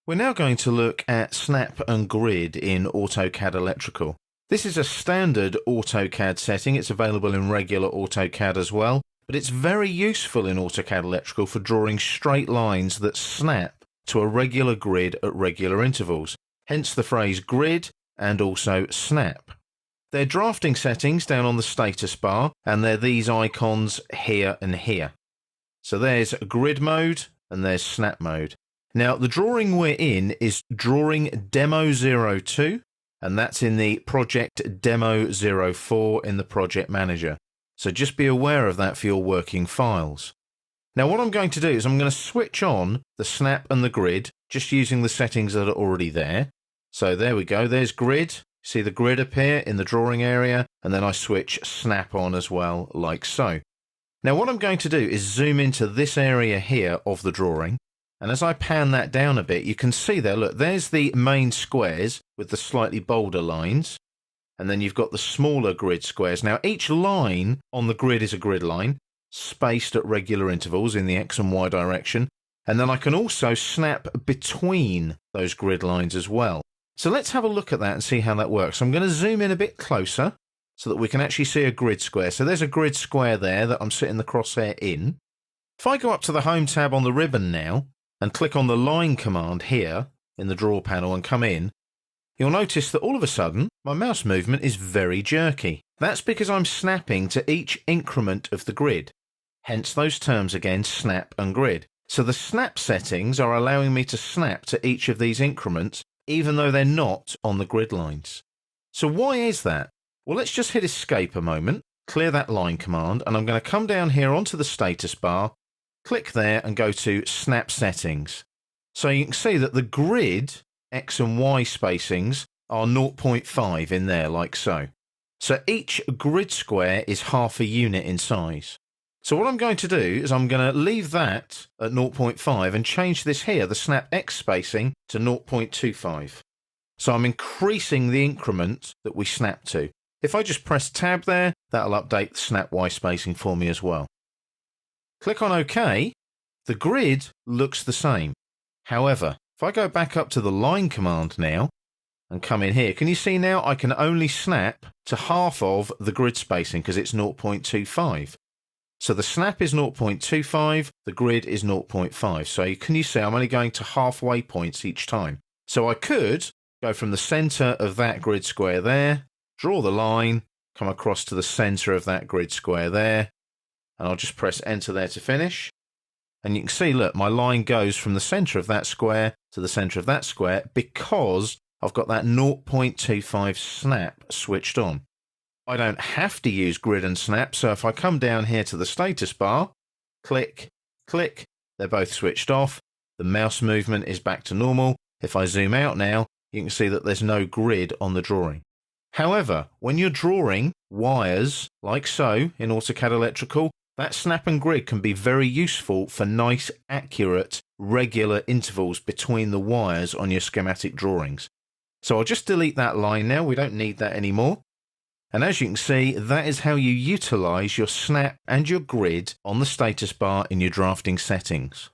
We're now going to look at Snap and Grid in AutoCAD Electrical. This is a standard AutoCAD setting. It's available in regular AutoCAD as well, but it's very useful in AutoCAD Electrical for drawing straight lines that snap to a regular grid at regular intervals, hence the phrase grid and also snap. They're drafting settings down on the status bar, and they're these icons here and here. So there's grid mode and there's snap mode. Now, the drawing we're in is Drawing Demo 02, and that's in the Project Demo 04 in the Project Manager. So just be aware of that for your working files. Now, what I'm going to do is I'm going to switch on the snap and the grid, just using the settings that are already there. So there we go, there's grid. See the grid appear in the drawing area, and then I switch snap on as well, like so. Now, what I'm going to do is zoom into this area here of the drawing. And as I pan that down a bit, you can see there, look, there's the main squares with the slightly bolder lines. And then you've got the smaller grid squares. Now, each line on the grid is a grid line, spaced at regular intervals in the X and Y direction. And then I can also snap between those grid lines as well. So let's have a look at that and see how that works. I'm going to zoom in a bit closer so that we can actually see a grid square. So there's a grid square there that I'm sitting the crosshair in. If I go up to the Home tab on the ribbon now, and click on the line command here in the draw panel and come in, you'll notice that all of a sudden my mouse movement is very jerky. That's because I'm snapping to each increment of the grid. Hence those terms again, snap and grid. So the snap settings are allowing me to snap to each of these increments even though they're not on the grid lines. So why is that? Well, let's just hit escape a moment, clear that line command, and I'm going to come down here onto the status bar, click there and go to Snap Settings. So you can see that the grid X and Y spacings are 0.5 in there, like so. So each grid square is half a unit in size. So what I'm going to do is I'm going to leave that at 0.5 and change this here, the Snap X spacing, to 0.25. So I'm increasing the increment that we snap to. If I just press Tab there, that'll update the Snap Y spacing for me as well. Click on OK, the grid looks the same. However, if I go back up to the line command now and come in here, can you see now I can only snap to half of the grid spacing because it's 0.25. So the snap is 0.25, the grid is 0.5. So can you see I'm only going to halfway points each time. So I could go from the center of that grid square there, draw the line, come across to the center of that grid square there, and I'll just press enter there to finish. And you can see, look, my line goes from the center of that square to the center of that square because I've got that 0.25 snap switched on. I don't have to use grid and snap, so if I come down here to the status bar, click, click, they're both switched off. The mouse movement is back to normal. If I zoom out now, you can see that there's no grid on the drawing. However, when you're drawing wires, like so in AutoCAD Electrical, that snap and grid can be very useful for nice, accurate, regular intervals between the wires on your schematic drawings. So I'll just delete that line now, we don't need that anymore. And as you can see, that is how you utilize your snap and your grid on the status bar in your drafting settings.